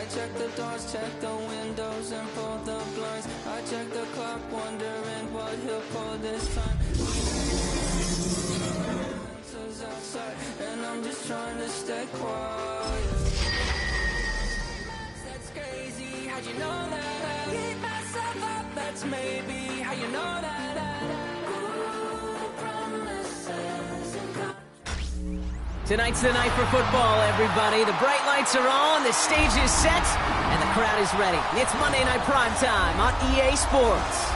I check the doors, check the windows, and pull the blinds. I check the clock, wondering what he'll pull this time. Outside, and I'm just trying to stay quiet. That's crazy, how'd you know that? Keep myself up, that's maybe how you know that. Tonight's the night for football, everybody. The bright lights are on, the stage is set, and the crowd is ready. It's Monday Night Primetime on EA Sports.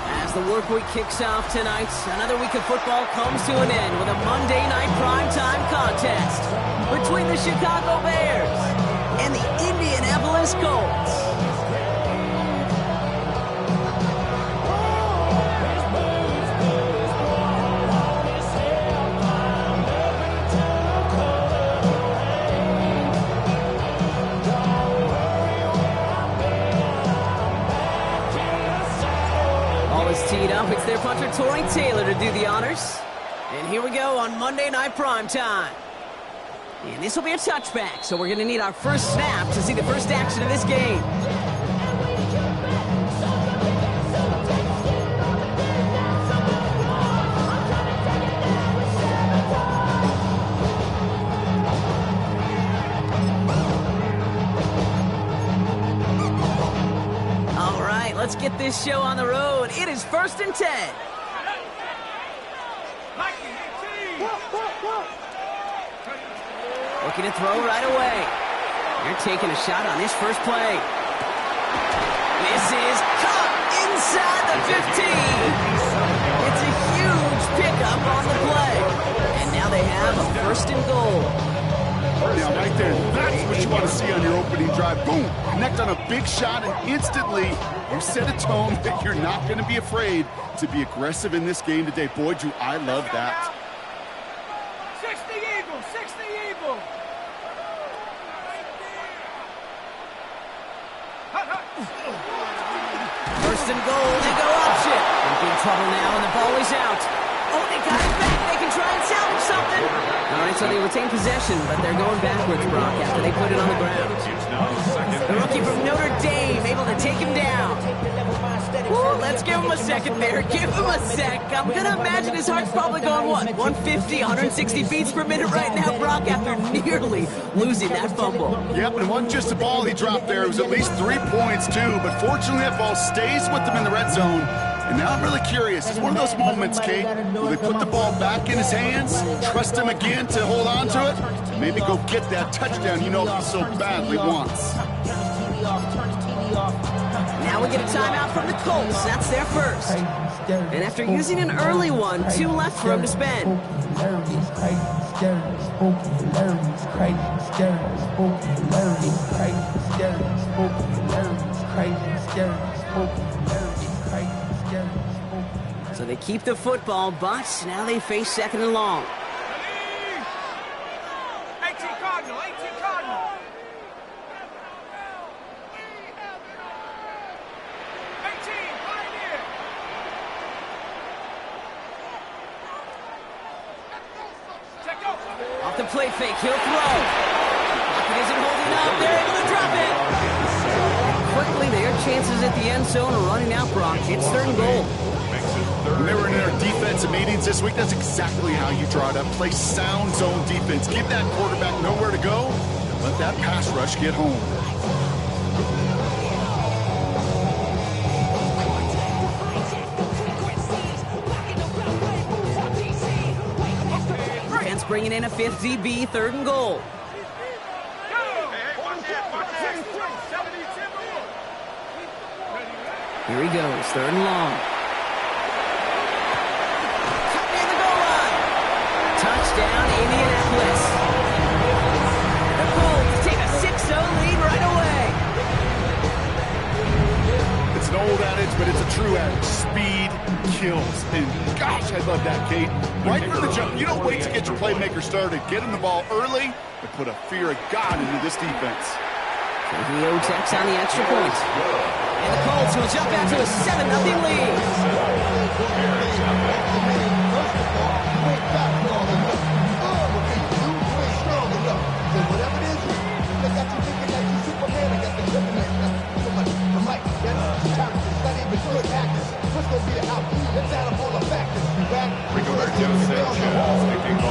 As the work week kicks off tonight, another week of football comes to an end with a Monday Night Primetime contest between the Chicago Bears and the Indianapolis Colts. Teed up, it's their punter, Torrey Taylor, to do the honors. And here we go on Monday Night Primetime. And this will be a touchback, so we're going to need our first snap to see the first action of this game. Let's get this show on the road. It is 1st and 10. Looking to throw right away. They're taking a shot on this first play. This is caught inside the 15. It's a huge pickup on the play. And now they have a 1st and goal. Now, right there, that's what you want to see on your opening drive. Boom! Connect on a big shot, and instantly you set a tone that you're not going to be afraid to be aggressive in this game today. Boy, do I love that. 60 Eagles! 60 Eagles! First and goal, they go option. In big trouble now, and the ball is out. Oh, they got it back. They can try and salvage something. All right, so they retain possession, but they're going backwards, Brock, after they put it on the ground. The rookie from Notre Dame able to take him down. Ooh, let's give him a second there. Give him a sec. I'm going to imagine his heart's probably going, what, 150, 160 beats per minute right now, Brock, after nearly losing that fumble. Yep, and it wasn't just the ball he dropped there. It was at least 3 points, too. But fortunately, that ball stays with him in the red zone. And now I'm really curious. It's one of those moments, Kate. Will they put the ball back in his hands, trust him again to hold on to it, and maybe go get that touchdown he so badly wants? Now we get a timeout from the Colts. That's their first. And after using an early one, 2 left for him to spend. So they keep the football, but now they face 2nd and long. 18 Cardinal, 18 Cardinal. 18, Pioneer. Off the play fake, he'll throw. Pocket isn't holding up, they're able to drop it. Quickly, their chances at the end zone are running out, Brock. It's 3rd and goal. When they were in our defensive meetings this week, that's exactly how you draw it up. Play sound zone defense. Give that quarterback nowhere to go. Let that pass rush get home. Defense bringing in a 5th DB, 3rd and goal. Here he goes, 3rd and long. Touchdown, Indianapolis. The Colts take a 6-0 lead right away. It's an old adage, but it's a true adage. Speed kills. And gosh, I love that, Kate. Right from the jump, you don't wait to get your playmaker started. Get him the ball early and put a fear of God into this defense. Leo takes on the extra point. And the Colts will jump out to a 7-0 lead.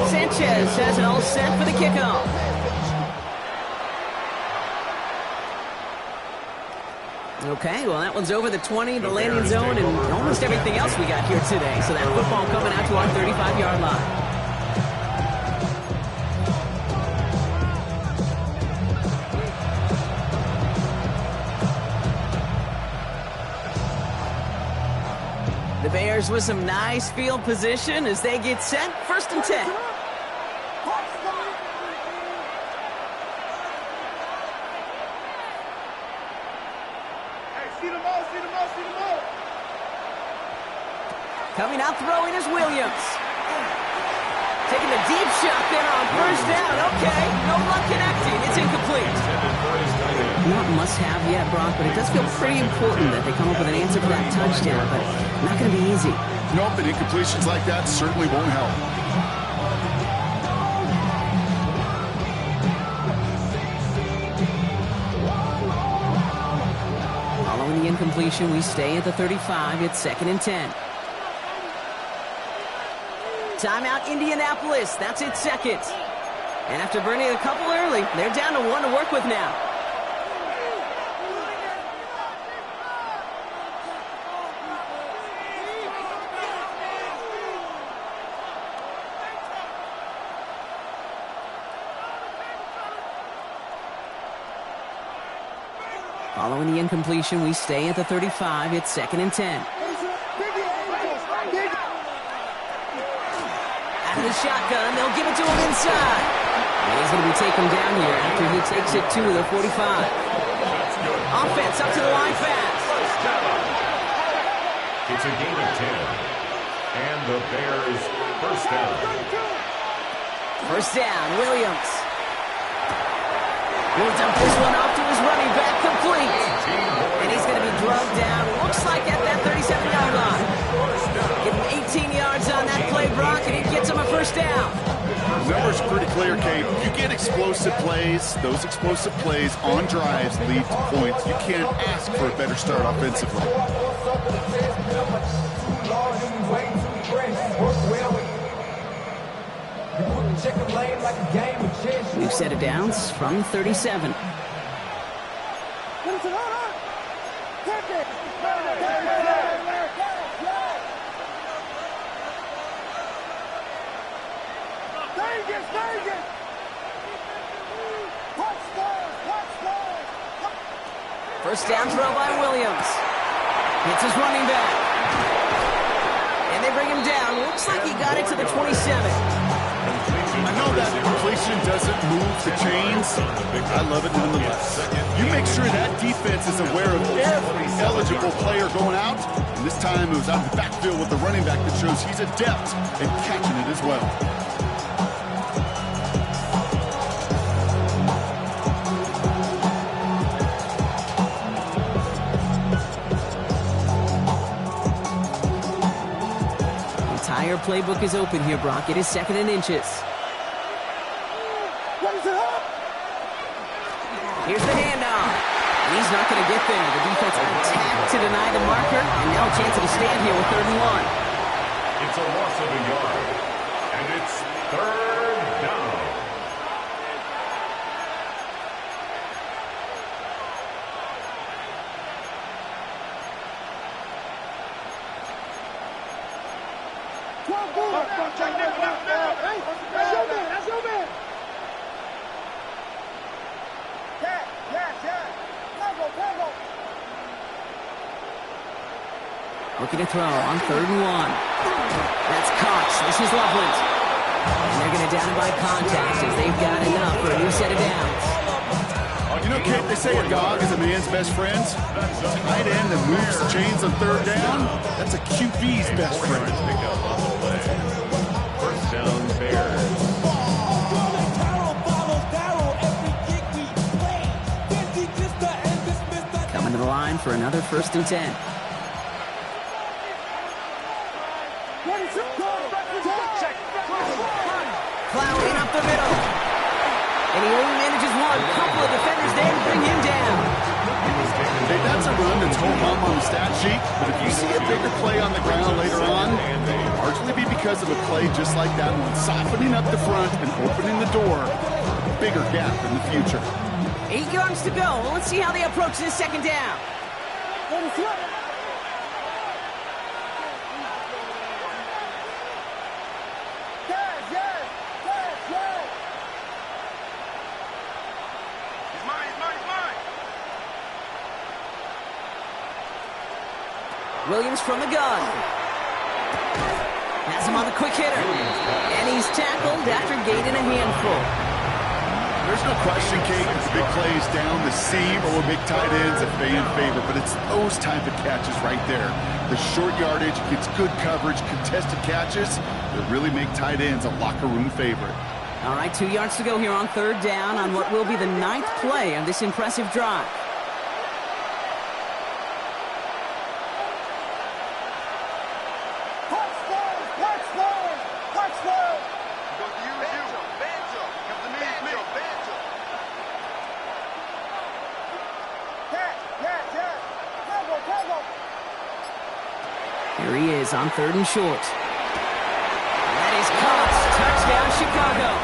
Sanchez has it all set for the kickoff. Okay, well, that one's over the 20, the landing zone, and almost everything else we got here today. So that football coming out to our 35-yard line. The Bears with some nice field position as they get set. 1st and 10. Coming out throwing is Williams. Taking the deep shot there on 1st down. Okay, no luck connecting. It's incomplete. Not must-have yet, Brock, but it does feel pretty important that they come up with an answer for that touchdown, but not going to be easy. Nope, and incompletions like that certainly won't help. Following the incompletion, we stay at the 35. It's 2nd and 10. Timeout, Indianapolis. That's its 2nd. And after burning a couple early, they're down to 1 to work with now. Following the incompletion, we stay at the 35. It's 2nd and 10. Out of the shotgun, they'll give it to him inside. And he's going to be taken down here after he takes it to the 45. Offense up to the line fast. It's a gain of 10. And the Bears 1st down. 1st down, Williams. He'll dump this one off to his running back, complete. And he's going to be drugged down, looks like at that 37-yard line. Give him 18 yards on that play, Brock, and he gets him a 1st down. The numbers are pretty clear, Kate. You get explosive plays. Those explosive plays on drives lead to points. You can't ask for a better start offensively. New set of downs from 37. First down throw by Williams. Hits his running back. And they bring him down. Looks like he got it to the 27. I know that completion doesn't move the chains. I love it nonetheless. You make sure that defense is aware of every eligible player going out. And this time it was out of the backfield with the running back that shows he's adept at catching it as well. The entire playbook is open here, Brock. It is 2nd and inches. Here's the handoff. He's not going to get there. The defense attacked to deny the marker, and now a chance of a stand here with 3rd and 1. It's a loss of a yard, and it's 3rd down. Looking to throw on 3rd and 1. That's Cox. This is Loveland. And they're going to down him by contact as they've got enough for a new set of downs. You know, Kate, they say a dog is a man's best friend. Tight end that moves the chains on 3rd down, that's a QB's best friend. First down, Bears. Coming to the line for another 1st and 10. Plowing up the middle. And he only manages one. Couple of defenders there to bring him down. Hey, that's a run that's ho-hum on the stat sheet, but if you see a bigger play on the ground later on, it'll largely be because of a play just like that one, softening up the front and opening the door for a bigger gap in the future. 8 yards to go. Let's see how they approach this second down. Williams from the gun. Has him on the quick hitter. And he's tackled after gaining a handful. There's no question, Kate, it's big plays down the seam or big tight ends a fan favorite, but it's those type of catches right there. The short yardage, gets good coverage, contested catches that really make tight ends a locker room favorite. All right, 2 yards to go here on third down on what will be the 9th play of this impressive drive. Here he is on 3rd and short. That is caught. Touchdown, Chicago.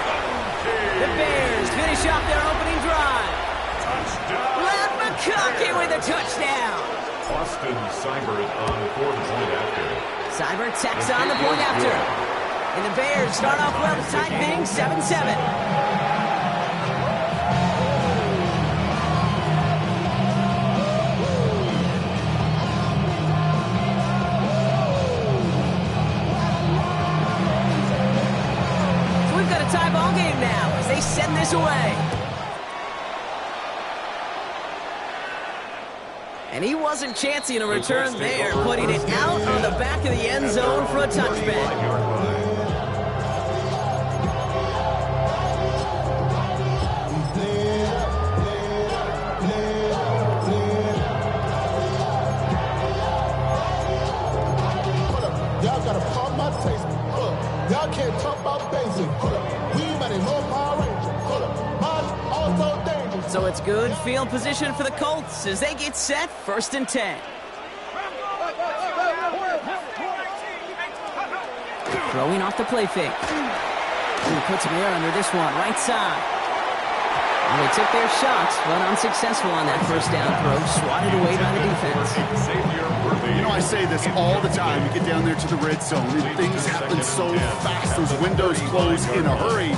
The Bears finish off their opening drive. Lev McConkey with a touchdown. Austin Seibert on the point after. Seibert tacks on the point after. And the Bears start off well to tie things 7-7. Tie ball game now as they send this away. And he wasn't chancing a return there, putting it out on the back of the end zone for a touchback. Y'all gotta pump my taste. Y'all can't talk about basic. We might as well Power Ranger. Mine also dangerous. So it's good field position for the Colts as they get set 1st and 10. Throwing off the play fake. He puts him there under this one, right side. And they took their shots, but unsuccessful on that first down throw, swatted away by the defense. You know, I say this all the time. You get down there to the red zone, and things happen so fast. Those windows close in a hurry.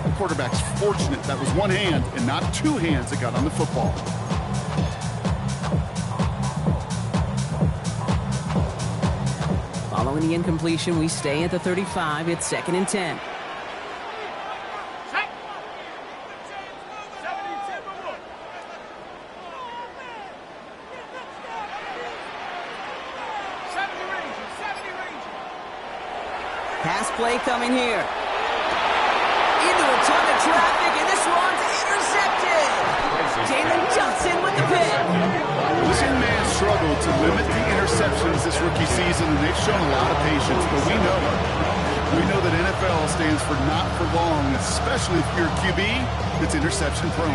The quarterback's fortunate that was one hand and not two hands that got on the football. Following the incompletion, we stay at the 35. It's 2nd and 10. Pass play coming here. Into a ton of traffic, and this one's intercepted. Jalen Johnson with the pick. This man struggled to limit the interceptions this rookie season, and they've shown a lot of patience, but we know that NFL stands for not for long, especially if you're a QB that's interception prone.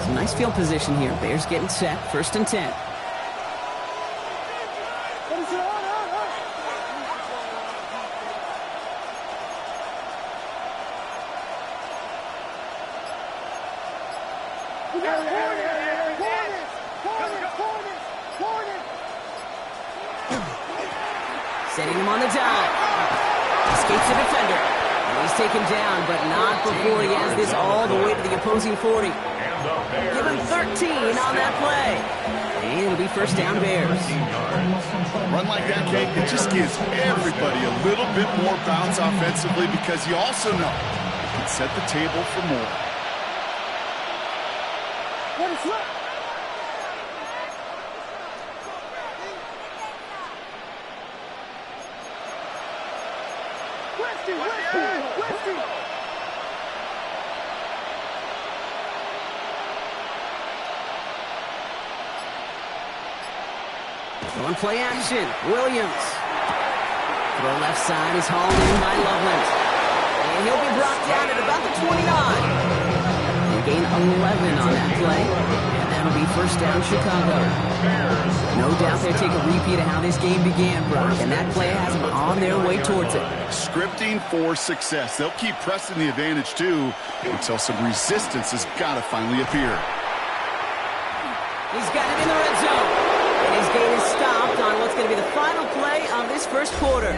Some nice field position here. Bears getting set. 1st and 10. Setting him on the dive. Escapes the defender. And he's taken down, but not before he has this all the way to the opposing 40. Give him 13 on that play. And it'll be 1st down Bears. Run like that, Kate, it just gives everybody a little bit more bounce offensively because you also know it can set the table for more. On play action, Williams. Throw left side is hauled in by Loveland. And he'll be brought down at about the 29. They gain 11 on that play. And that'll be first down Chicago. No doubt they'll take a repeat of how this game began, Brock. And that play has them on their way towards it. Scripting for success. They'll keep pressing the advantage, too, until some resistance has got to finally appear. He's got it in the red zone. And his game is stopped on what's going to be the final play of this first quarter.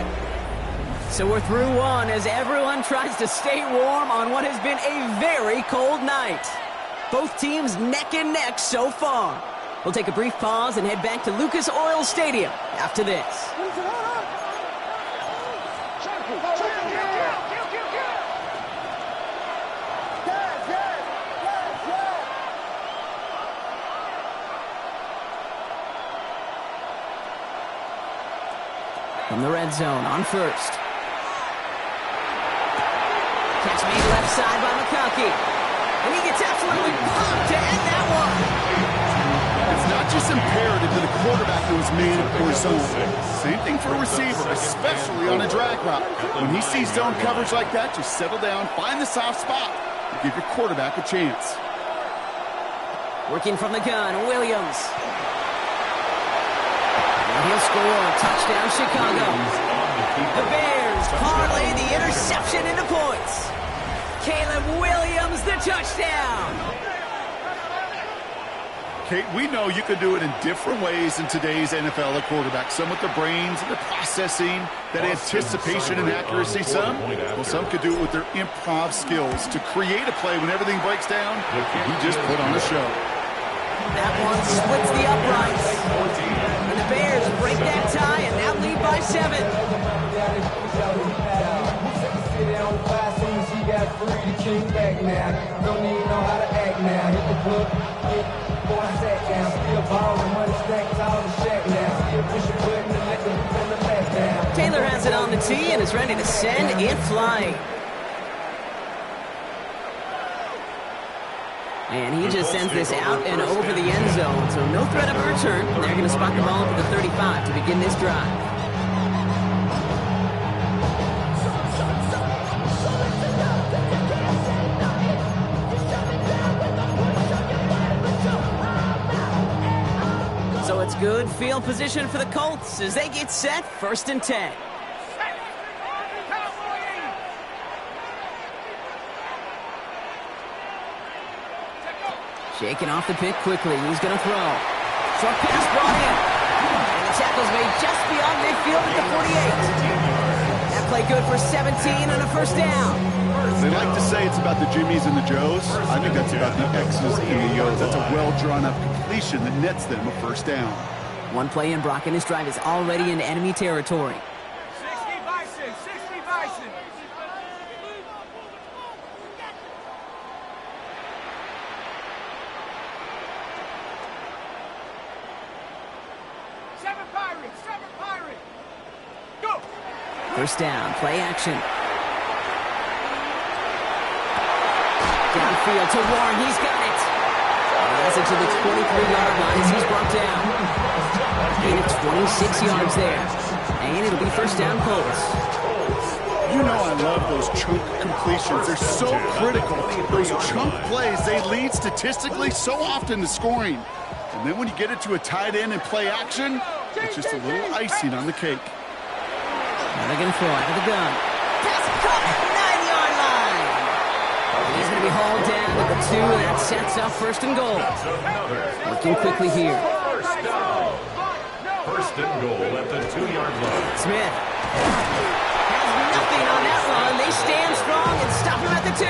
So we're through one as everyone tries to stay warm on what has been a very cold night. Both teams neck and neck so far. We'll take a brief pause and head back to Lucas Oil Stadium after this. From the red zone on first. Catch made left side by McConkey. And he gets absolutely pumped to end that one. It's not just imperative that a quarterback knows man or zone. Same thing for a receiver, especially on a drag route. When he sees zone coverage like that, just settle down, find the soft spot, and give your quarterback a chance. Working from the gun, Williams. And he'll score. Touchdown, Chicago. The Bears parlay the interception into points. Caleb Williams, the touchdown. Kate, we know you can do it in different ways in today's NFL at quarterback. Some with the brains and the processing, that anticipation and accuracy. Some could do it with their improv skills to create a play when everything breaks down. He just put on a show. That one splits the uprights. And the Bears break that tie and now lead by 7. Taylor has it on the tee and is ready to send it flying. And he just sends this out and over the end zone, so no threat of a return. They're going to spot the ball at the 35 to begin this drive. So it's good field position for the Colts as they get set, 1st and 10. Shaking off the pick quickly. He's going to throw. Short pass brought in. And the tackle's made just beyond midfield at the 48. That play good for 17 and a first down. They like to say it's about the Jimmies and the Joes. I think that's about the X's and the O's. That's a well-drawn-up completion that nets them a first down. One play in, Brock, and his drive is already in enemy territory. 60 Bison, 60 Bison. Seven Pirate. Go. First down, play action. Downfield to Warren, he's got it. That's it to the 23-yard line as he's brought down. Gain of 26 yards there. And it'll be first down Colts. You know I love those chunk completions. They're so critical. Those chunk plays, they lead statistically so often to scoring. And then when you get it to a tight end and play action, it's just a little icing on the cake. Now they're going to throw out of the gun. Pass caught at the 9-yard line. He's going to be hauled down at the 2, and that sets up 1st and goal. Working quickly here. First and goal at the 2-yard line. Smith has nothing on that run. They stand strong and stop him at the 2.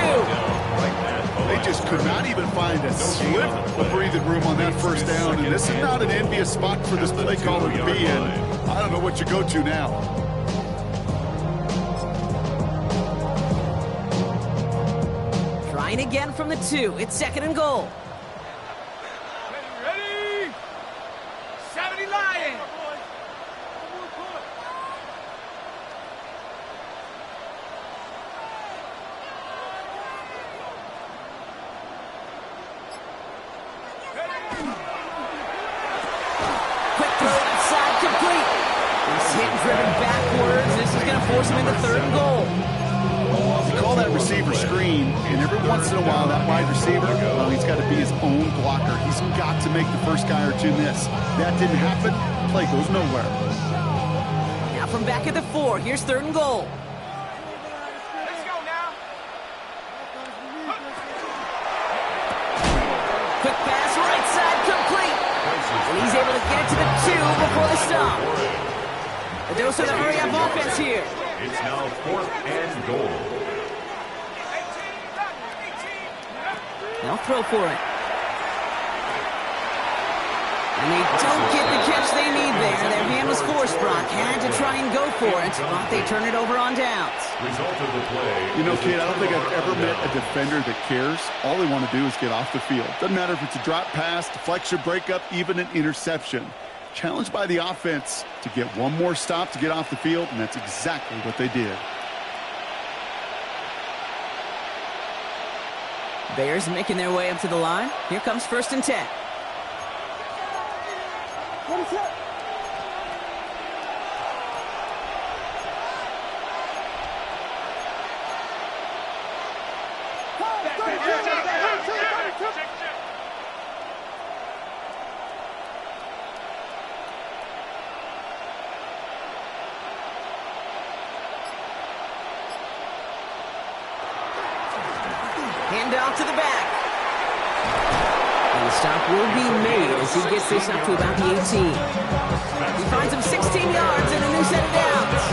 They just could not even find a slip of breathing room on that first down, and this is not an envious spot for this play caller to be in. I don't know what you go to now. Trying again from the 2. It's 2nd and goal. Ready? 70 Lions. Quick throw outside hit and driven backwards. This is going to force him into 3rd and goal. You call that receiver screen, and every once in a while that wide receiver, well, he's got to be his own blocker. He's got to make the first guy or two miss. That didn't happen. Play goes nowhere. Now from back at the 4, here's 3rd and goal. Let's go now. Quick pass, right side, complete. And he's able to get it to the 2 before the stop. A dose of the hurry-up offense here. It's now 4th and goal. They'll throw for it. And they don't get the catch they need there. Their hand was forced, Brock. Had to try and go for it, but they turn it over on downs. Result of the play. You know, Kate, I don't think I've ever met a defender that cares. All they want to do is get off the field. Doesn't matter if it's a drop pass, deflection, breakup, even an interception. Challenged by the offense to get one more stop to get off the field, and that's exactly what they did. Bears making their way up to the line. Here comes 1st and 10. Hand off to the back. And the stop will be made as he gets this up to about the 18. He finds him 16 yards and a new set of downs.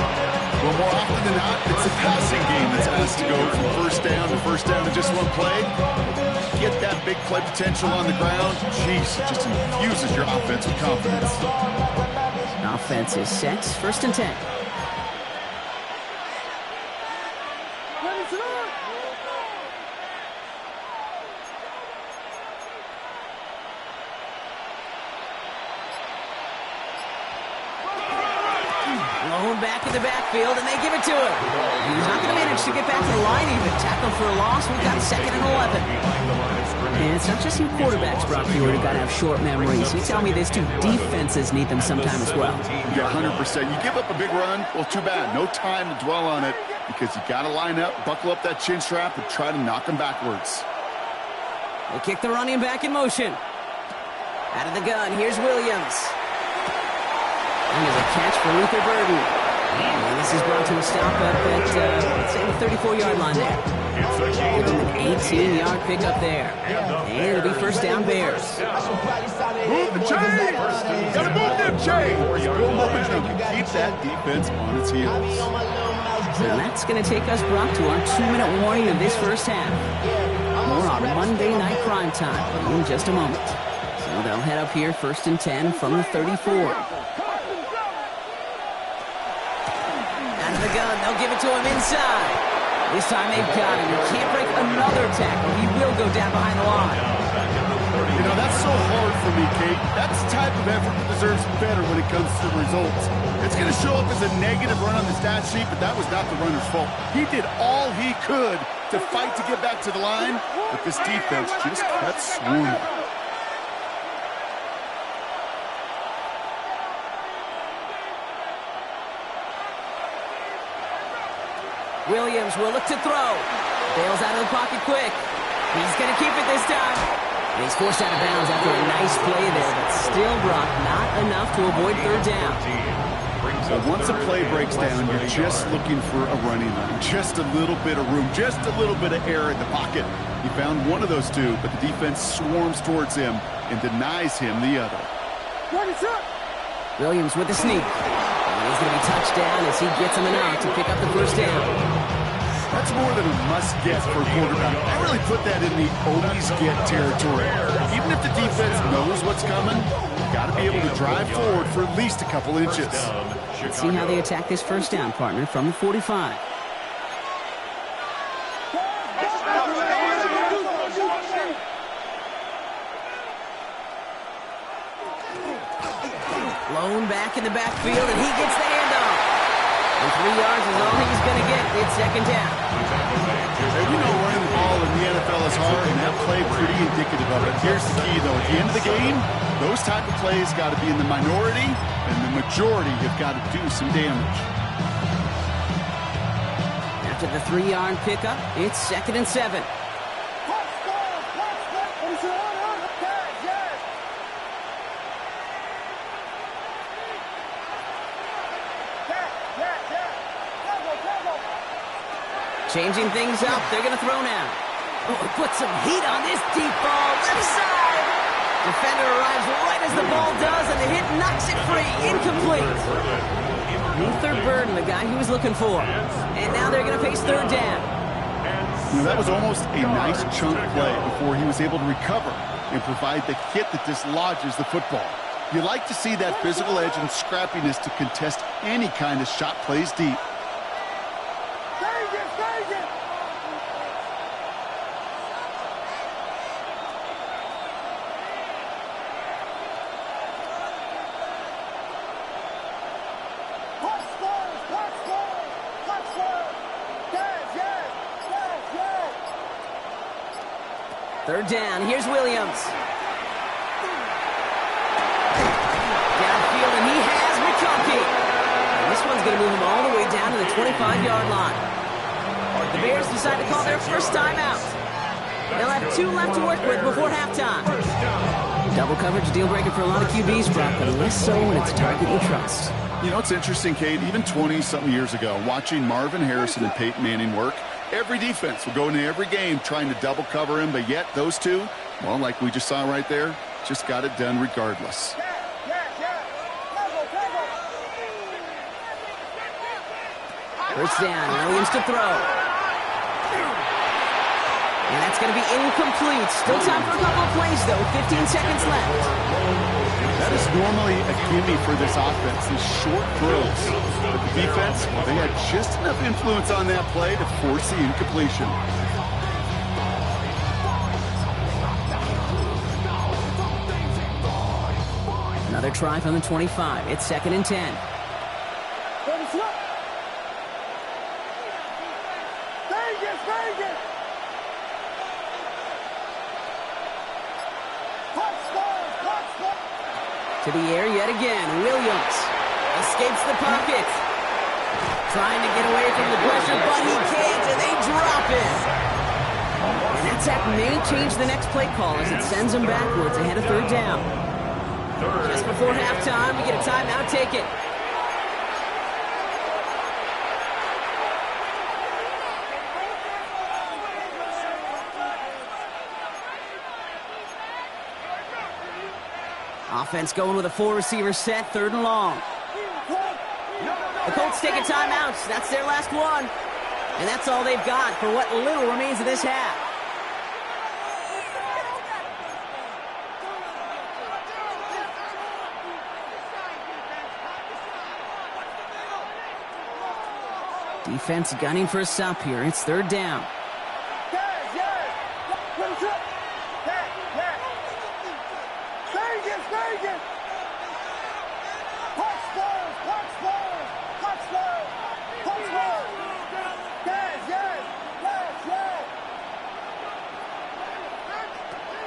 Well, more often than not, it's a passing game that's asked to go from first down in just one play. Get that big play potential on the ground. Jeez, it just infuses your offense with confidence. Offense is set. 1st and 10. Blown back in the backfield, and they give it to him. He's not going to manage to get back to the line even. Tackle for a loss. We've got 2nd and 11. And it's not just you quarterbacks, Brock Hewitt, who've got to have short memories. You tell me these 2 defenses need them sometime as well. Yeah, 100%. You give up a big run, well, too bad. No time to dwell on it because you got to line up, buckle up that chin strap, and try to knock them backwards. They kick the running back in motion. Out of the gun, here's Williams. And there's a catch for Luther Burden. And this is brought to a stop up at, let's say, the 34-yard line there. Give him an 18-yard pickup there. And it'll be 1st down Bears. Move the chain! Gotta move them chains! Go momentum. Keep that defense on its heels. And that's going to take us, Brock, to our 2-minute warning of this first half. More on Monday Night Prime Time in just a moment. So they'll head up here 1st and 10 from the 34. The gun, they'll give it to him inside. This time they've got him. He can't break another tackle. He will go down behind the line. You know, that's so hard for me, Kate. That's the type of effort that deserves better when it comes to the results. It's going to show up as a negative run on the stat sheet, but that was not the runner's fault. He did all he could to fight to get back to the line, but this defense just kept swarming. Williams will look to throw. Bails out of the pocket quick. He's going to keep it this time. And he's forced out of bounds after a nice play there, but still, Brock, not enough to avoid 3rd down. So once a play breaks down, you're just looking for a running line. Just a little bit of room, just a little bit of air in the pocket. He found one of those 2, but the defense swarms towards him and denies him the other. Williams with the sneak. And he's going to be touched down as he gets him enough to pick up the 1st down. That's more than a must-get for a quarterback. I really put that in the always-get territory. Even if the defense knows what's coming, you've got to be able to drive forward for at least a couple inches. Let's see how they attack this 1st down, partner, from the 45. Blown back in the backfield, and he gets the handoff. And And 3 yards is all he's going to get. It's second down. We know running the ball in the NFL is hard, and that play pretty indicative of it. Here's the key, though. At the end of the game, those type of plays got to be in the minority, and the majority have got to do some damage. After the 3-yard pickup, it's 2nd and 7. Changing things up. They're going to throw now. Oh, put some heat on this deep ball. Left side. Defender arrives right as the ball does, and the hit knocks it free. Incomplete. Luther Burden, the guy he was looking for. And now they're going to face third down. That was almost a nice chunk play before he was able to recover and provide the hit that dislodges the football. You like to see that physical edge and scrappiness to contest any kind of shot plays deep. Third down. Here's Williams. Downfield, and he has McConkey. And this one's going to move him all the way down to the 25-yard line. The Bears decide to call their first timeout. They'll have 2 left to work with before halftime. Double coverage deal breaker for a lot of QBs, Brock, but less so when it's a target you trust. You know, it's interesting, Kate, even 20-something years ago, watching Marvin Harrison and Peyton Manning work, every defense will go into every game trying to double cover him, but yet those two, well, like we just saw right there, just got it done regardless. First down, Williams to throw. And that's going to be incomplete. Still time for a couple of plays, though. 15 seconds left. That is normally a gimme for this offense, these short throws. But the defense, well, they had just enough influence on that play to force the incompletion. Another try from the 25. It's 2nd and 10. To the air yet again. Williams escapes the pocket. Trying to get away from the pressure, but he can't, and they drop it. And that sack may change the next play call as it sends them backwards ahead of third down. Just before halftime, we get a timeout. Take it. Offense going with a 4-receiver set, 3rd and long. The Colts take a timeout. That's their last one. And that's all they've got for what little remains of this half. Defense gunning for a stop here. It's 3rd down.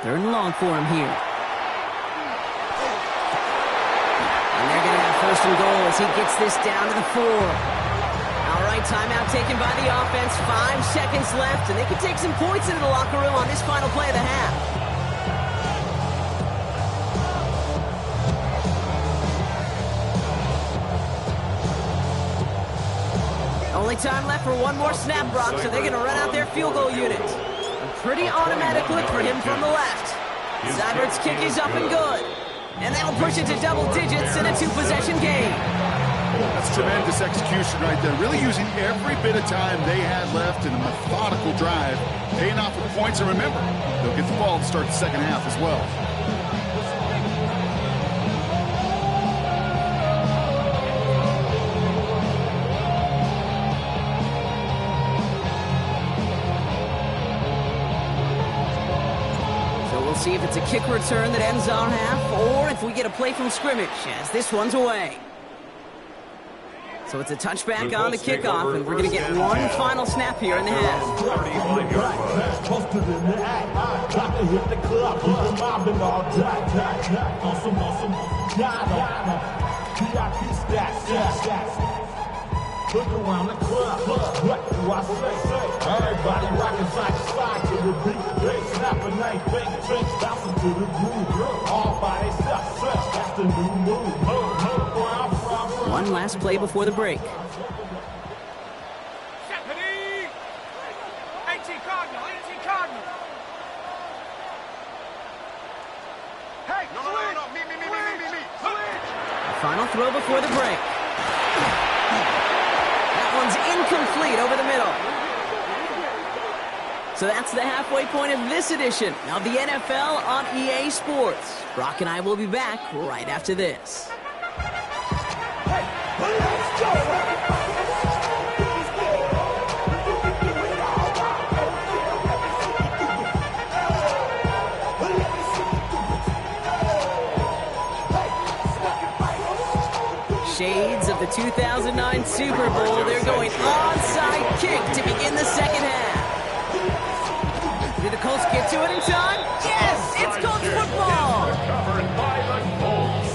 Third and long for him here. And they're going to have 1st and goal as he gets this down to the 4. All right, timeout taken by the offense. 5 seconds left, and they can take some points into the locker room on this final play of the half. Only time left for one more snap, Brock, so they're going to run out their field goal unit. A pretty automatic look for him from the left. Seibert's kick is up and good. And that'll push it to double digits in a 2-possession game. That's tremendous execution right there. Really using every bit of time they had left in a methodical drive. Paying off with points, and remember, they'll get the ball to start the second half as well. See if it's a kick return that ends our half, or if we get a play from scrimmage, as this one's away. So it's a touchback on the kickoff, and we're going to get one final snap here in the half. 35-yard line. Posted in the act, got to hit the club, keep mobbing all day. Awesome, VIP stats. Look around the club, what do I say? Everybody rocking side to side to the beat. They snapping, they bang, bouncing to the groove. All by themselves, that's the new move. One last play before the break. Stephanie! 18 Cardinal. Hey, no, me. Final throw before the break. That one's incomplete over the middle. So that's the halfway point of this edition of the NFL on EA Sports. Brock and I will be back right after this. Let's go! Shades of the 2009 Super Bowl. They're going onside kick to begin the second half. Did the Colts get to it in time? Yes! It's Colts football! Covered by the Colts.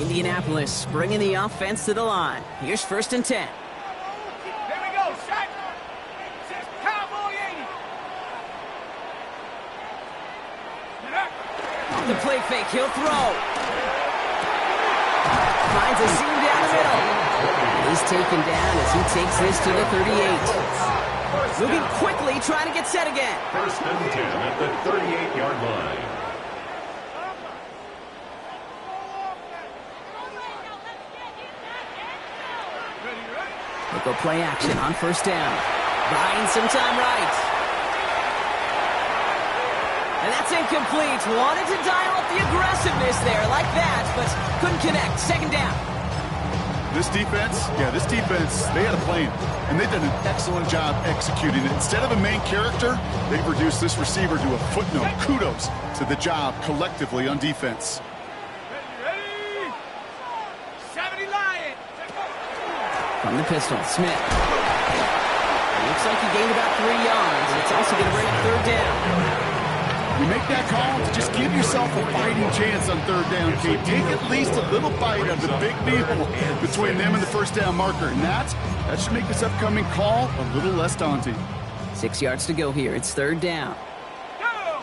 Indianapolis bringing the offense to the line. Here's 1st and 10. There we go, set. Cowboy 80. Off the play fake, he'll throw. Finds a seam down the middle. He's taken down as he takes this to the 38. Moving quickly, trying to get set again. 1st and 10 at the 38-yard line. They'll go play action on 1st down. Buying some time right. And that's incomplete. Wanted to dial up the aggressiveness there like that, but couldn't connect. 2nd down. This defense, they had a plan, and they've done an excellent job executing it. Instead of a main character, they've reduced this receiver to a footnote. Kudos to the job collectively on defense. Ready? 70 Lion. From the pistol, Smith. Looks like he gained about 3 yards. It's also going to bring up 3rd down. You make that call to just give yourself a fighting chance on 3rd down, Kate. Take at least a little bite of the big meal between them and the 1st down marker. And that should make this upcoming call a little less daunting. 6 yards to go here. It's 3rd down. Go!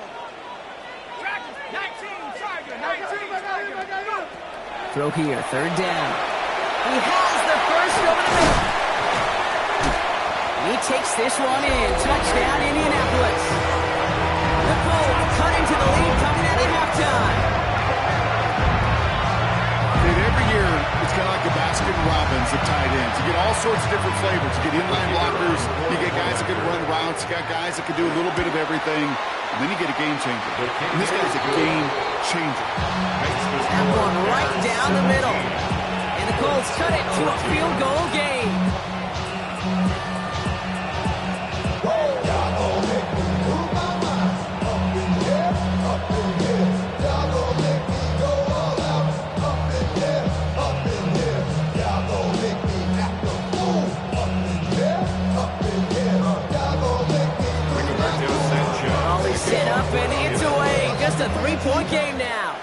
Track 19, Tiger, 19. Throw here, 3rd down. He has the first over the middle. And he takes this one in. Touchdown, Indianapolis. The Colts cut into the lead coming out of halftime. And every year, it's kind of like a basket and Robbins of tight ends. You get all sorts of different flavors. You get inline blockers. You get guys that can run routes. You got guys that can do a little bit of everything. And then you get a game changer. And this guy's a game changer. That one right down the middle. And the Colts cut it to a field goal game. Set up and it's away. Just a 3-point game now.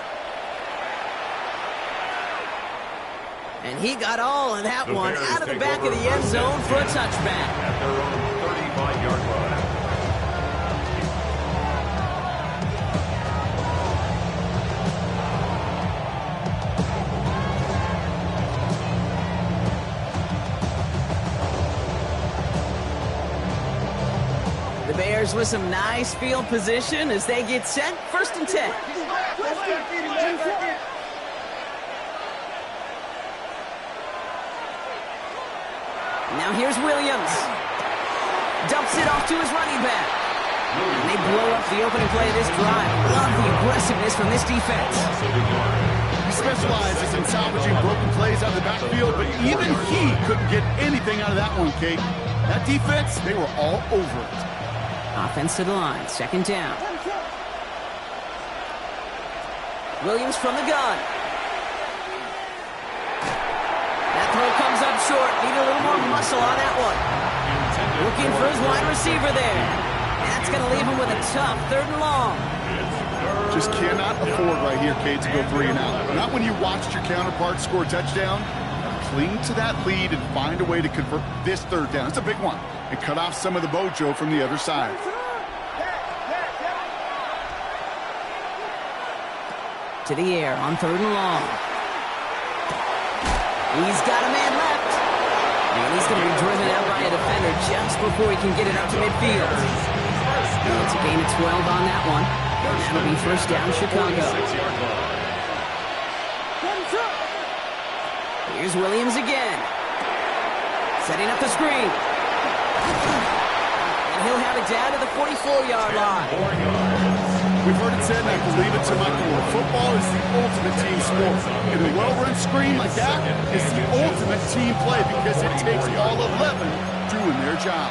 And he got all of that one out of the back of the end zone for a touchback. At their own 35-yard line. The Bears with some nice field position as they get set. 1st and 10. Now here's Williams. Dumps it off to his running back. And they blow up the opening play of this drive. Love the aggressiveness from this defense. He specializes in salvaging broken plays out of the backfield, but even he couldn't get anything out of that one, Kate. That defense, they were all over it. Offense to the line. Second down. Williams from the gun. That throw comes up short. Need a little more muscle on that one. Looking for his wide receiver there. That's going to leave him with a tough 3rd and long. Just cannot afford right here, Kate, to go 3 and out. Not when you watched your counterpart score a touchdown. Cling to that lead and find a way to convert this 3rd down. It's a big one. And cut off some of the mojo from the other side. To the air on 3rd and long. He's got a man left. And he's going to be driven out by a defender just before he can get it up to midfield. It's a gain of 12 on that one. And that'll be 1st down, Chicago. Here's Williams again. Setting up the screen. And he'll have it down to the 44-yard line. We've heard it said, and I believe it to my core. Football is the ultimate team sport. And a well-run screen like that is the ultimate team play because it takes all 11 doing their job.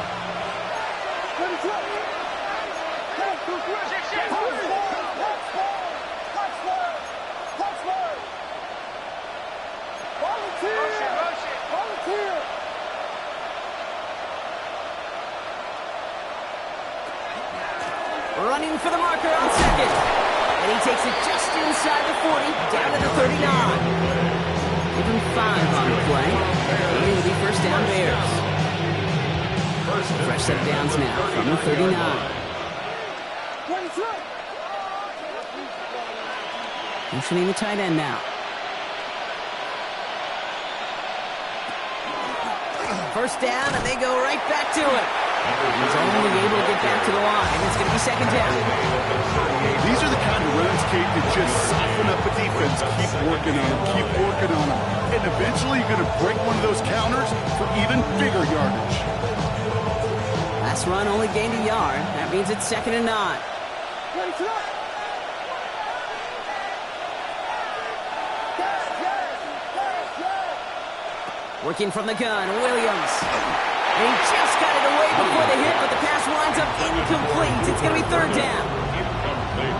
Running for the marker on 2nd. And he takes it just inside the 40, down to the 39. Give him 5 on the play. And it'll be 1st down Bears. Fresh set of downs now from the 39. Motioning the tight end now. 1st down, and they go right back to it. He's only able to get back to the line. It's going to be 2nd down. These are the kind of runs, Kate, that just soften up a defense. Keep working on them. Keep working on them. And eventually you're going to break one of those counters for even bigger yardage. Last run only gained a yard. That means it's 2nd and 9. Working from the gun, Williams. And he just got it away before the hit, but the pass winds up incomplete. It's going to be 3rd down.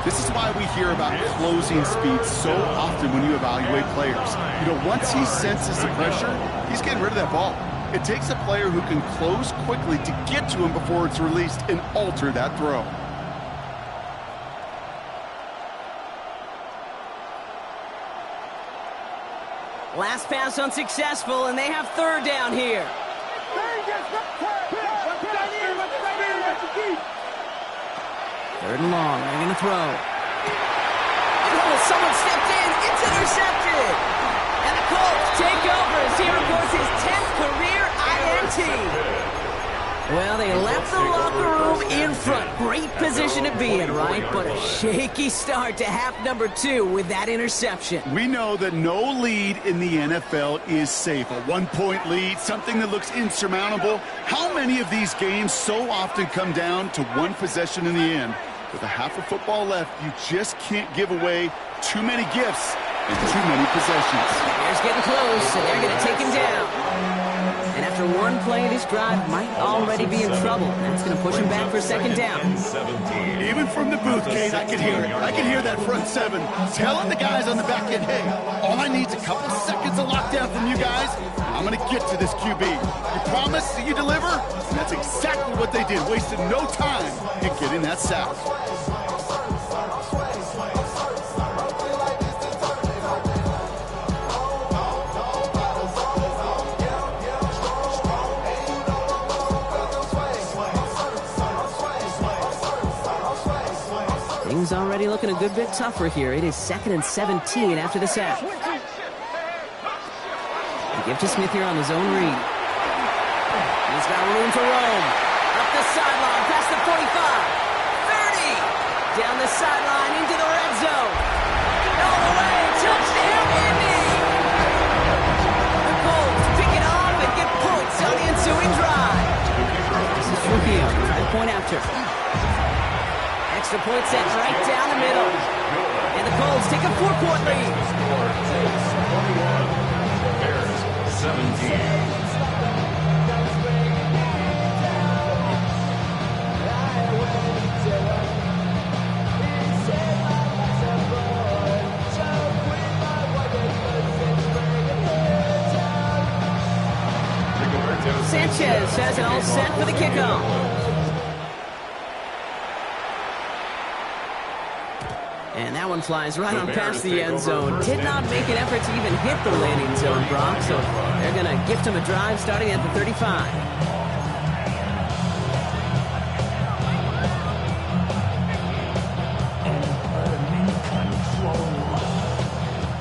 This is why we hear about closing speed so often when you evaluate players. You know, once he senses the pressure, he's getting rid of that ball. It takes a player who can close quickly to get to him before it's released and alter that throw. Last pass unsuccessful, and they have 3rd down here. 3rd and long. They're going to throw. Oh, someone stepped in. It's intercepted. And the Colts take over as he records his 10th career INT. Well, they left the locker room in front. Great position to be in, right? But a shaky start to half number 2 with that interception. We know that no lead in the NFL is safe. A 1-point lead, something that looks insurmountable. How many of these games so often come down to one possession in the end? With a half of football left, you just can't give away too many gifts and too many possessions. Bears getting close, and they're going to take him down. And after one play, this drive might already be in trouble. That's going to push him back for 2nd down. Even from the booth, Kate, I can hear it. I can hear that front 7 telling the guys on the back end, hey, all I need is a couple seconds of lockdown from you guys. I'm going to get to this QB. You promise that you deliver? And that's exactly what they did. Wasted no time in getting that sack. Things already looking a good bit tougher here. It is 2nd and 17 after the sack. They give to Smith here on his own read. He's got room to roam. Up the sideline, past the 45. 30. Down the sideline into the red zone. All the way. Touchdown, Indy. The Colts pick it off and get points on the ensuing drive. This is Trujillo. 5-point after. Extra point set right down the middle. And the Colts take a 4-point lead. Bears 17. Colts has it all set for the kickoff. And that one flies right on past the end zone. Did not make an effort to even hit the landing zone, Brock. So they're going to gift him a drive starting at the 35.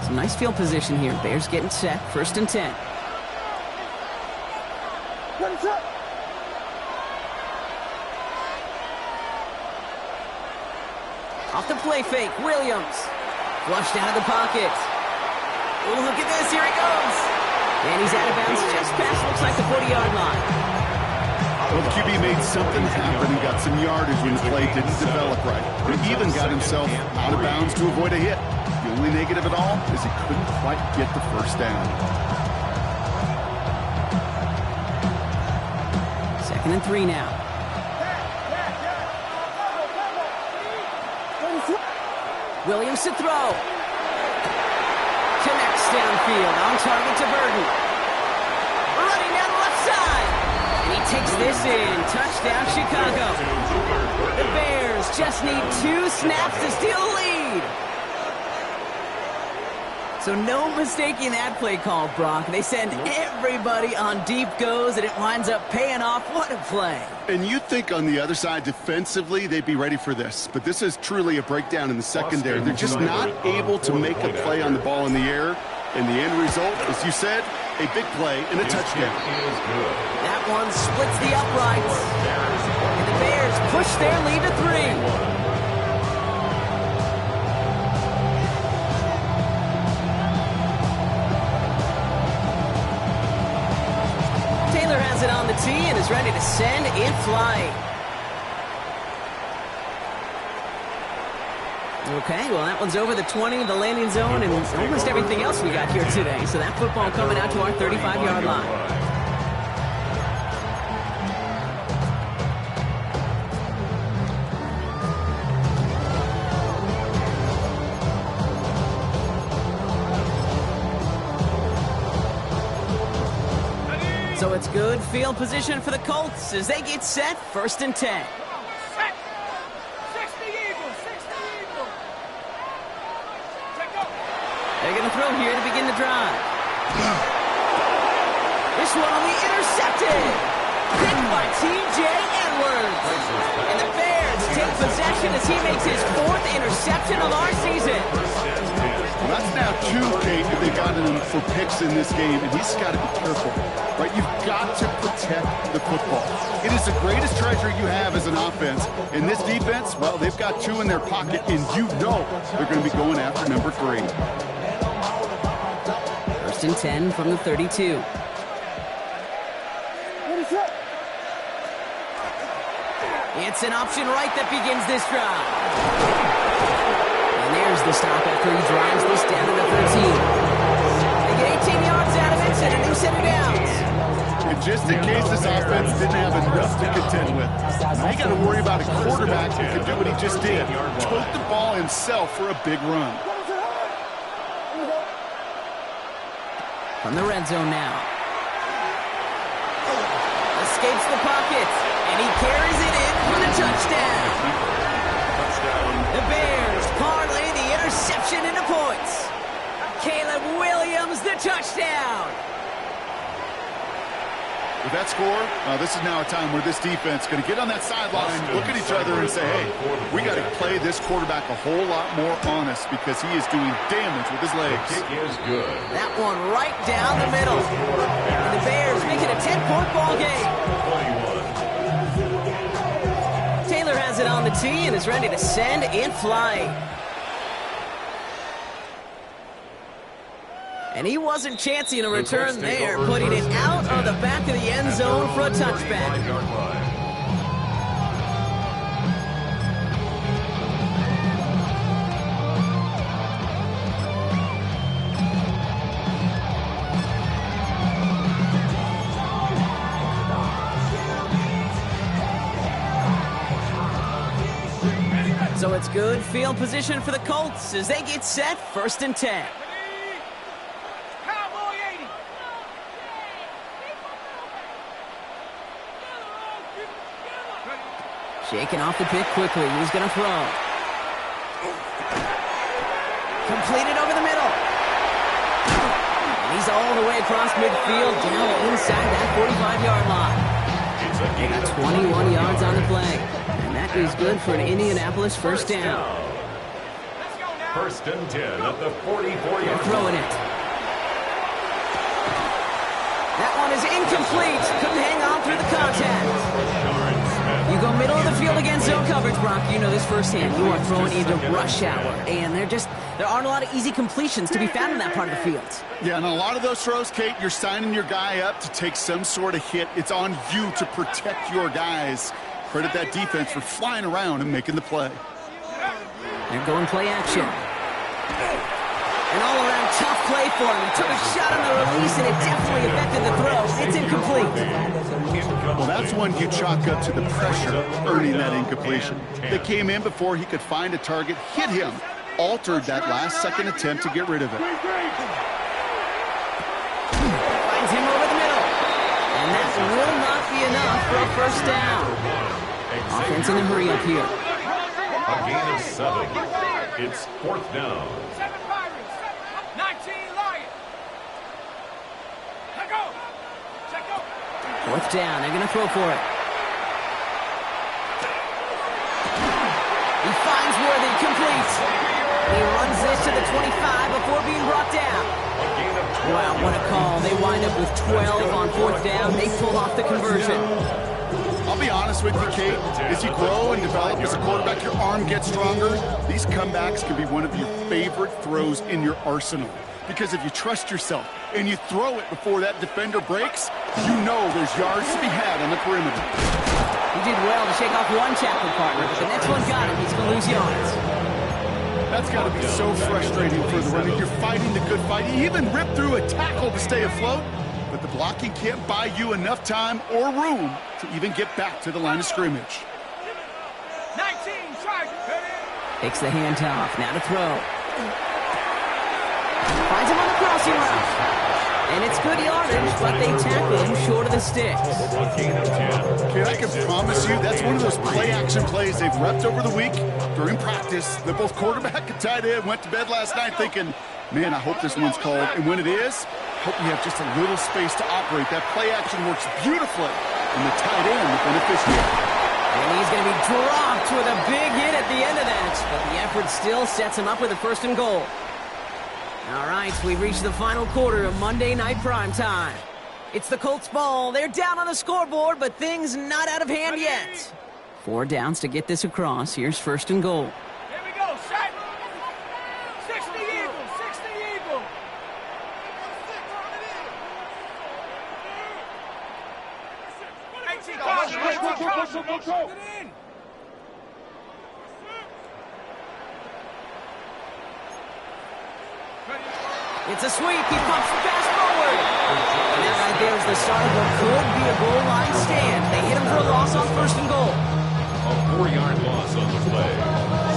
Some nice field position here. Bears getting set. 1st and 10. Off the play fake, Williams. Flushed out of the pocket. Oh, look at this, here he goes. And he's out of bounds just past, looks like the 40-yard line. Well, the QB made something happen and got some yardage when the play didn't develop right. He even got himself out of bounds to avoid a hit. The only negative at all is he couldn't quite get the first down. 2nd and 3 now. Williams to throw. Connects downfield. On target to Burton. Running down the left side. And he takes this in. Touchdown, Chicago. The Bears just need 2 snaps to steal the lead. So no mistaking that play call, Brock. They send everybody on deep goes, and it winds up paying off. What a play. And you'd think on the other side, defensively, they'd be ready for this. But this is truly a breakdown in the secondary. They're just not able to make a play on the ball in the air. And the end result, as you said, a big play and a touchdown. That one splits the uprights. And the Bears push their lead to 3. Has it on the tee and is ready to send in flight. Okay, well, that one's over the 20, the landing zone, and almost everything else we got here today. So that football coming out to our 35-yard line. So it's good field position for the Colts as they get set. 1st and 10. Set. 60 Eagles. 60 Eagles. Take go. They're going to throw here to begin the drive. This one will be intercepted. Picked by T.J. Edwards. And the Bears take possession as he makes his 4th interception of our season. Well, that's now 2, Kate, if they got him for picks in this game, and he's got to be careful. Right, you've got to protect the football. It is the greatest treasure you have as an offense. And this defense, well, they've got 2 in their pocket, and you know they're going to be going after number 3. 1st and 10 from the 32. It's an option right that begins this drive. And there's the stop after he drives this down to the 13. They get 18 yards out of it, and a new set of downs. And just in case this offense didn't have enough to contend with, now you got to worry about a quarterback who can do what he just did. Tote the ball himself for a big run. From the red zone now. Escapes the pocket, and he carries it in for the touchdown. The Bears parlay the interception into points. Caleb Williams, the touchdown. With that score, this is now a time where this defense is going to get on that sideline, look at each other and say, hey, we got to play this quarterback a whole lot more honest because he is doing damage with his legs. The kick is good. That one right down the middle. And the Bears make it a 10-point ball game. 21. Taylor has it on the tee and is ready to send in flight. And he wasn't chancing a return there, putting it out of the back of the end zone for a touchback. So it's good field position for the Colts as they get set. 1st and 10. Shaking off the pick quickly. He's going to throw. Completed over the middle. And he's all the way across midfield, down inside that 45-yard line. They got 21 yards on the play. And that is good for an Indianapolis first down. First and 10 at the 44-yard line. Throwing it. That one is incomplete. Couldn't hang on through the contact. You go middle of the field against zone coverage, Brock. You know this firsthand. You are throwing into rush hour. And there aren't a lot of easy completions to be found in that part of the field. Yeah, and a lot of those throws, Kate, you're signing your guy up to take some sort of hit. It's on you to protect your guys. Credit that defense for flying around and making the play. They're going play action. An all-around tough play for him. He took a shot on the release, and it definitely affected the throw. It's incomplete. Well, that's one you chalk up to the pressure earning that incompletion. They came in before he could find a target, hit him, altered that last-second attempt to get rid of it. Finds him over the middle. And that will not be enough for a first down. Offense in a hurry up here. A gain of 7. It's fourth down. 7 Pirates, 19 Lions. Let go. Check go. Fourth down. They're going to throw for it. He finds Worthy, complete. He runs this to the 25 before being brought down. Wow, what a call. They wind up with 12 on fourth down. They pull off the conversion. I'll be honest with you, Kate. As you grow and develop as a quarterback, your arm gets stronger. These comebacks can be one of your favorite throws in your arsenal. Because if you trust yourself and you throw it before that defender breaks, you know there's yards to be had on the perimeter. He did well to shake off one tackle partner, but the next one got him. He's going to lose yards. That's got to be so frustrating for the runner. You're fighting the good fight. You even rip through a tackle to stay afloat, but the blocking can't buy you enough time or room to even get back to the line of scrimmage. 19 Chargers. Takes the handoff. Now to throw. Finds him on the crossing route. And it's good yardage, but they tackle him short of the sticks. Okay, I can promise you that's one of those play-action plays they've repped over the week during practice. They're both quarterback and tight end. Went to bed last night thinking, man, I hope this one's called. And when it is, hope you have just a little space to operate. That play-action works beautifully, and the tight end, the beneficiary. And he's going to be dropped with a big hit at the end of that. But the effort still sets him up with a first and goal. All right, we've reached the final quarter of Monday Night Primetime. It's the Colts ball. They're down on the scoreboard, but things not out of hand yet. 4 downs to get this across. Here's first and goal. Here we go. Set. 60 Eagles. 60 Eagles. 18 Caution. It's a sweep. He pumps fast forward. And that right there is the start of what could be a goal line stand. They hit him for a loss on first and goal. A 4-yard loss on the play.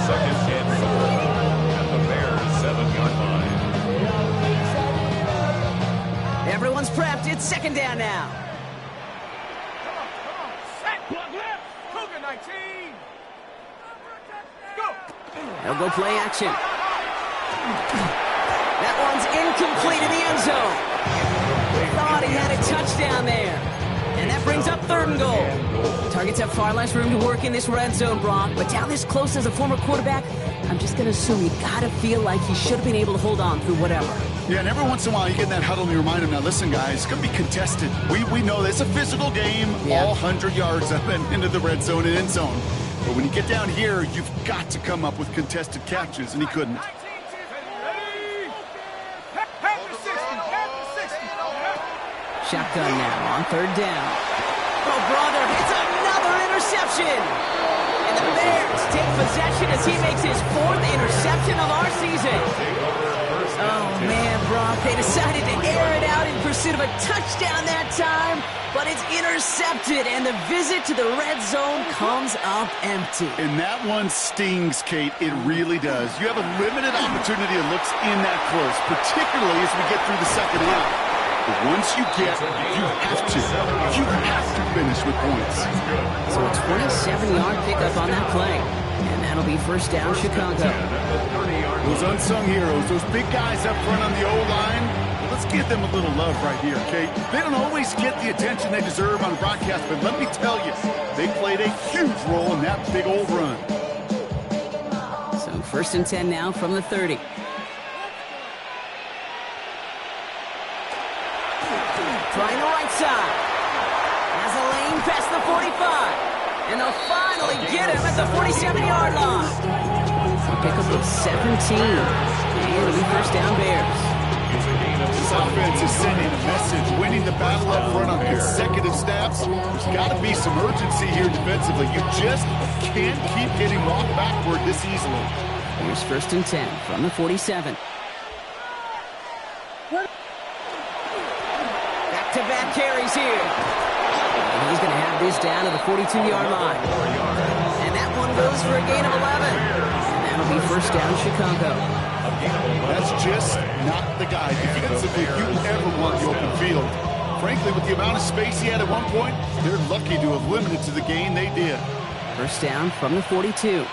Second and goal at the Bears' 7-yard line. Everyone's prepped. It's second down now. Come on. Set. Cougar 19. Go. They'll go play action. That one's incomplete in the end zone. Thought he had a touchdown there. And that brings up third and goal. Targets have far less room to work in this red zone, Brock. But down this close as a former quarterback, I'm just going to assume you got to feel like he should have been able to hold on through whatever. Yeah, and every once in a while you get in that huddle and you remind him, now listen, guys, it's going to be contested. We know it's a physical game, all 100 yards up and into the red zone and end zone. But when you get down here, you've got to come up with contested catches, and he couldn't. Shotgun now on third down. Oh, brother, it's another interception. And the Bears take possession as he makes his 4th interception of our season. Oh, man, Brock, they decided to air it out in pursuit of a touchdown that time, but it's intercepted, and the visit to the red zone comes up empty. And that one stings, Kate. It really does. You have a limited opportunity that looks in that close, particularly as we get through the second half. But once you have to finish with points. So a 27-yard pickup on that play. And that'll be first down, Chicago. Those unsung heroes, those big guys up front on the O-line, let's give them a little love right here, okay? They don't always get the attention they deserve on broadcast, but let me tell you, they played a huge role in that big old run. So first and 10 now from the 30. Trying the right side. Has a lane past the 45. And they'll finally get him at the 47-yard line. A pickup of 17. And it'll be first down Bears. This offense is sending a message, winning the battle up front on consecutive snaps. There's got to be some urgency here defensively. You just can't keep getting walked backward this easily. Here's first and 10 from the 47. Back-to-back carries here. And he's going to have this down to the 42-yard line. And that one goes for a gain of 11. And that'll be first down Chicago. That's just not the guy defensively you ever want the open field. Frankly, with the amount of space he had at one point, they're lucky to have limited to the gain they did. First down from the 42.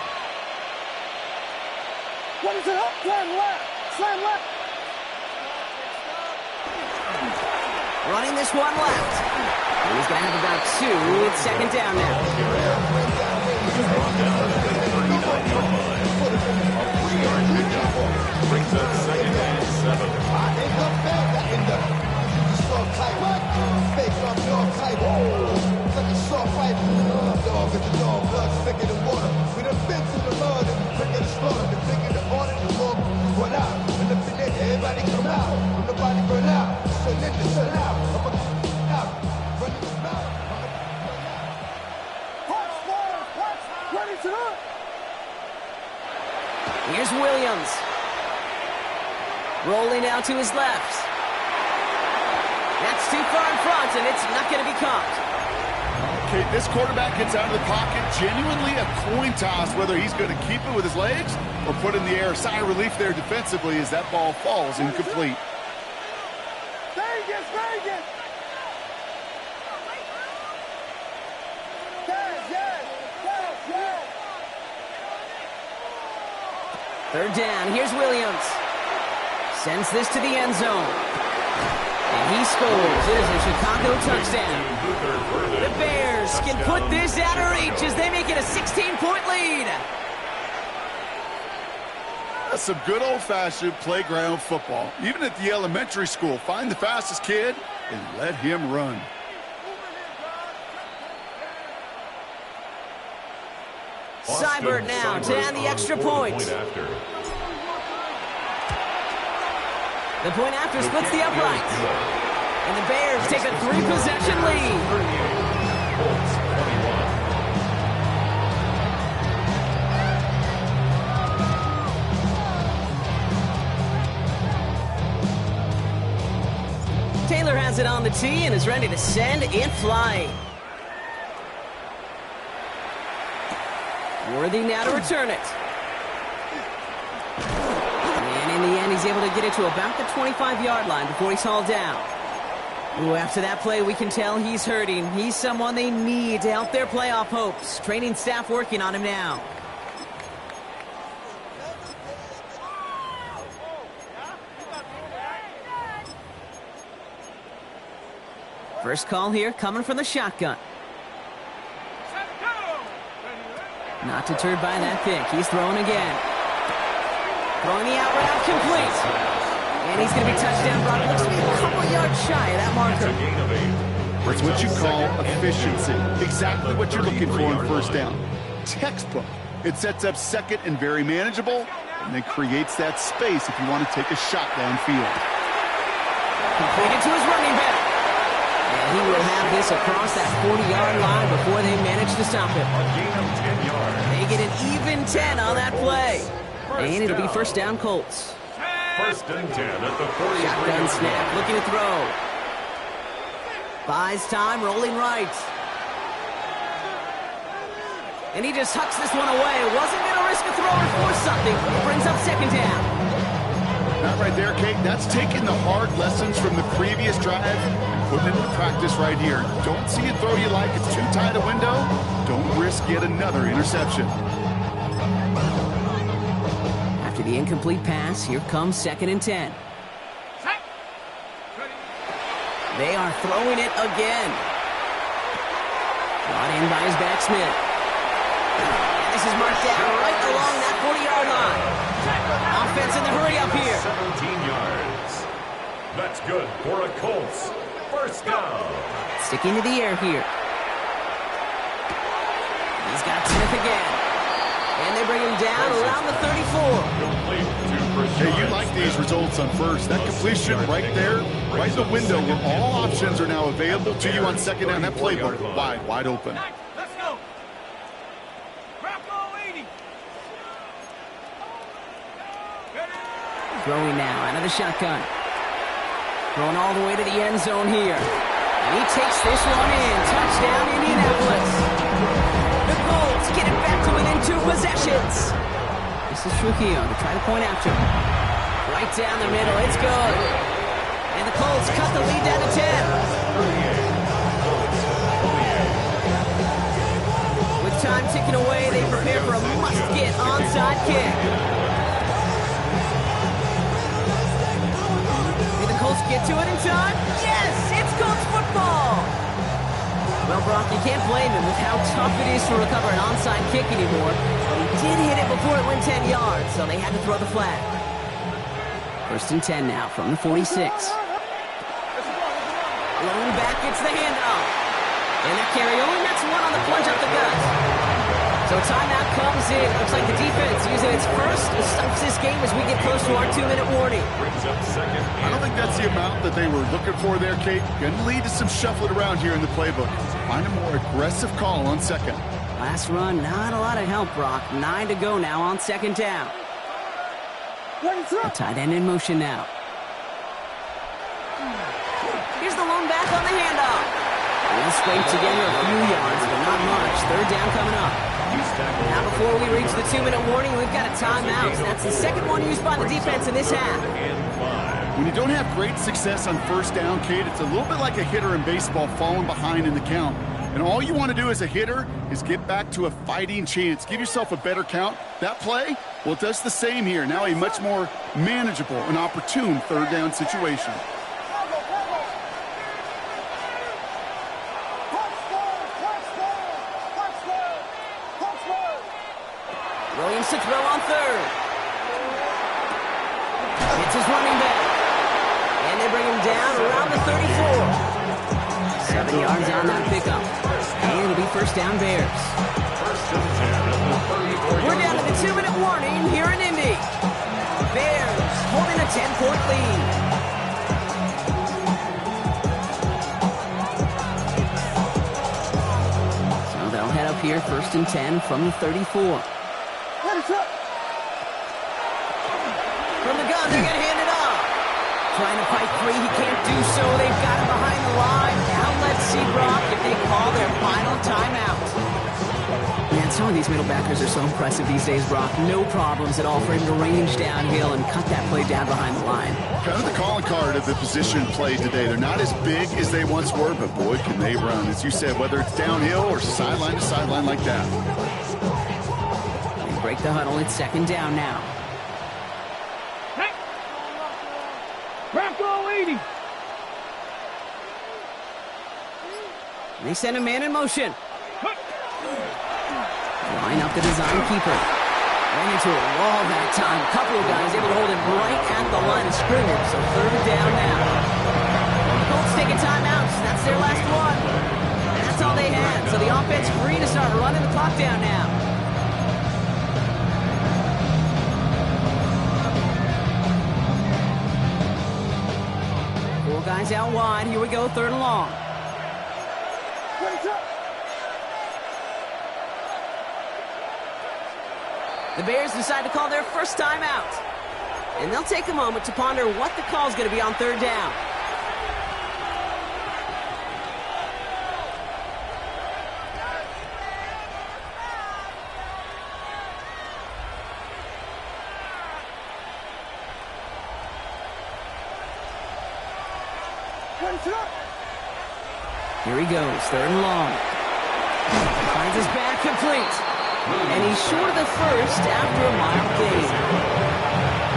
What is it up? Slam left. Slam left. Running this one left. And he's going to have about 2. It's second down now. Brings up second and 7. Here's Williams. Rolling out to his left. That's too far in front, and it's not going to be caught. Okay, this quarterback gets out of the pocket. Genuinely a coin toss whether he's going to keep it with his legs or put it in the air. Sigh of relief there defensively as that ball falls incomplete. Vegas, Vegas. Third down. Here's Williams. Sends this to the end zone. And he scores. It is a Chicago touchdown. The Bears can put this out of reach as they make it a 16-point lead. That's some good old-fashioned playground football. Even at the elementary school, find the fastest kid and let him run. Seibert now to add the extra point. The point after splits the upright. And the Bears take a 3-possession lead. Taylor has it on the tee and is ready to send it flying. Worthy now to return it. And in the end, he's able to get it to about the 25-yard line before he's hauled down. Ooh, after that play, we can tell he's hurting. He's someone they need to help their playoff hopes. Training staff working on him now. First call here coming from the shotgun. Not deterred by that pick. He's throwing again. Throwing the out route complete. And he's going to be touchdown brought. Looks to be a couple yards shy of that marker. It's what you call efficiency. Exactly what you're looking for in first down. Textbook. It sets up second and very manageable, and then creates that space if you want to take a shot downfield. Completed to his running back. And he will have this across that 40-yard line before they manage to stop him. They get an even 10 on that play. And it'll be first down Colts. First and 10 at the 40. Shotgun snap, looking to throw. Buys time, rolling right. And he just hucks this one away. Wasn't going to risk a throw or force something. It brings up second down. That right there, Kate, that's taking the hard lessons from the previous drive and putting it into practice right here. Don't see it throw you like it's too tight a window. Don't risk yet another interception. After the incomplete pass, here comes 2nd and 10. They are throwing it again. Brought in by his back Smith. And this is marked down right along that 40-yard line. Offense in the hurry up here. 17 yards. That's good for a Colts. First down. Sticking to the air here. He's got Smith again. And they bring him down around the 34. Hey, you like these results on first. That completion right there, right in the window where all options are now available to you on 2nd down. That playbook wide open. Let's go. Bronco 80. Throwing now out of the shotgun. Throwing all the way to the end zone here. And he takes this one in. Touchdown, Indianapolis. The Colts get it back to within 2 possessions. This is Trujillo to try to point after him. Right down the middle. It's good. And the Colts cut the lead down to 10. With time ticking away, they prepare for a must-get onside kick. Did the Colts get to it in time? Yes! It's Colts football! Well, Brock, you can't blame him with how tough it is to recover an onside kick anymore. But he did hit it before it went 10 yards, so they had to throw the flag. 1st and 10 now from the 46. Lone back gets the handoff. And that carry only nets one on the plunge up the gut. So timeout comes in. Looks like the defense using its first stops this game as we get close to our 2-minute warning. I don't think that's the amount that they were looking for there, Kate. Going to lead to some shuffling around here in the playbook. Find a more aggressive call on 2nd. Last run, not a lot of help, Brock. 9 to go now on 2nd down. A tight end in motion now. Here's the lone back on the handoff. We'll scrape together a few yards, but not much. 3rd down coming up. Now before we reach the 2-minute warning, we've got a timeout. That's the 2nd one used by the defense in this half. When you don't have great success on 1st down, Kate, it's a little bit like a hitter in baseball falling behind in the count. And all you want to do as a hitter is get back to a fighting chance. Give yourself a better count. That play, well, it does the same here. Now a much more manageable and opportune 3rd down situation. Williams to throw on 3rd. It's his running back. And they bring him down around the 34. 7 yards on that pickup. And it'll be 1st down Bears. We're down to the 2-minute warning here in Indy. Bears holding a 10-point lead. So they'll head up here 1st and 10 from the 34. From the gun, they're going to hand it off. Trying to fight free, he can't do so. They've got him behind the line. Now let's see, Brock, if they call their final timeout. Man, some of these middle backers are so impressive these days, Brock. No problems at all for him to range downhill and cut that play down behind the line. Kind of the calling card of the position play today. They're not as big as they once were, but boy, can they run. As you said, whether it's downhill or sideline to sideline like that. They break the huddle. It's 2nd down now. Bronco 80. They send a man in motion. Line up the design keeper. Ran into a wall that time. A couple of guys able to hold it right at the line of scrimmage. So 3rd down now. The Colts taking timeouts. That's their last one. And that's all they had. So the offense free to start running the clock down now. Guys out wide. Here we go, 3rd and long. The Bears decide to call their first timeout. And they'll take a moment to ponder what the call is going to be on 3rd down. Here he goes, 3rd and long. Finds his back complete. And he's short of the first after a mild gain.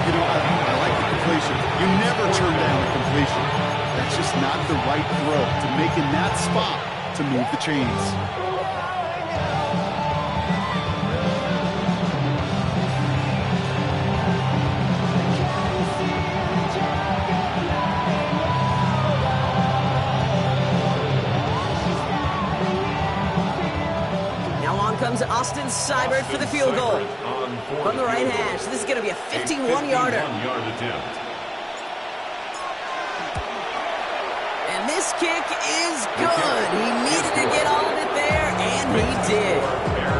You know, I like the completion. You never turn down a completion. That's just not the right throw to make in that spot to move the chains. Comes Austin Seibert for the field goal. From the right hash, this is going to be a 51-yarder. And this kick is good. He needed to get all of it there, and he did.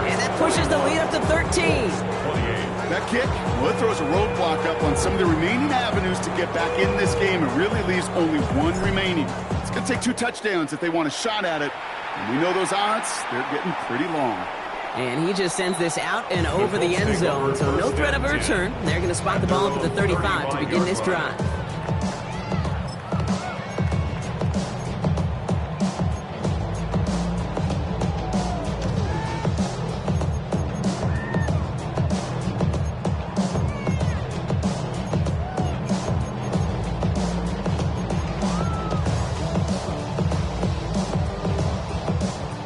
And that pushes the lead up to 13. That kick, well, it throws a roadblock up on some of the remaining avenues to get back in this game and really leaves only one remaining. It's going to take 2 touchdowns if they want a shot at it. And we know those odds, they're getting pretty long. And he just sends this out and over the end zone, so no threat of a return. They're going to spot the ball up at the 35 to begin this drive.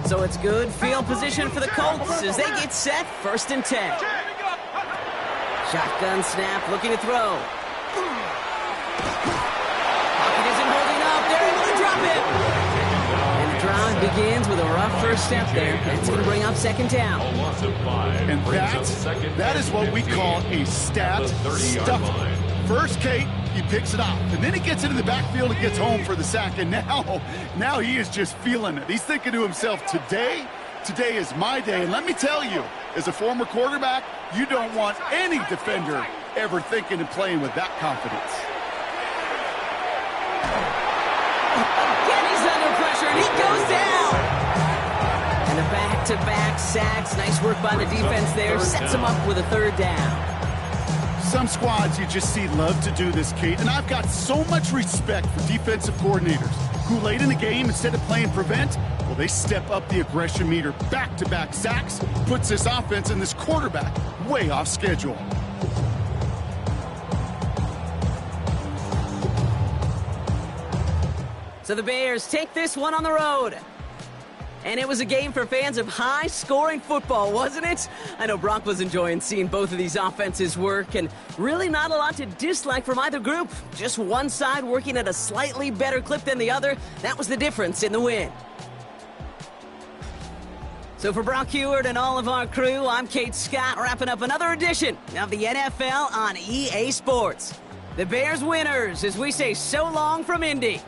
So it's good field position for the Colts as they get set, 1st and 10. Shotgun snap, looking to throw. Pocket isn't holding up. They're able to drop it. And the drive begins with a rough first step there. That's going to bring up 2nd down. And that is what we call a stat stuff. First, Kate, he picks it off, and then he gets into the backfield and gets home for the sack, and now he is just feeling it. He's thinking to himself, today is my day, and let me tell you, as a former quarterback, you don't want any defender ever thinking and playing with that confidence. Again, he's under pressure, and he goes down. And a back-to-back sacks. Nice work by the defense there. Sets him up with a 3rd down. Some squads you just see love to do this, Kate, and I've got so much respect for defensive coordinators who late in the game, instead of playing prevent, well, they step up the aggression meter. Back-to-back sacks puts this offense and this quarterback way off schedule. So the Bears take this one on the road. And it was a game for fans of high-scoring football, wasn't it? I know Brock was enjoying seeing both of these offenses work, and really not a lot to dislike from either group. Just one side working at a slightly better clip than the other. That was the difference in the win. So for Brock Heward and all of our crew, I'm Kate Scott, wrapping up another edition of the NFL on EA Sports. The Bears winners as we say so long from Indy.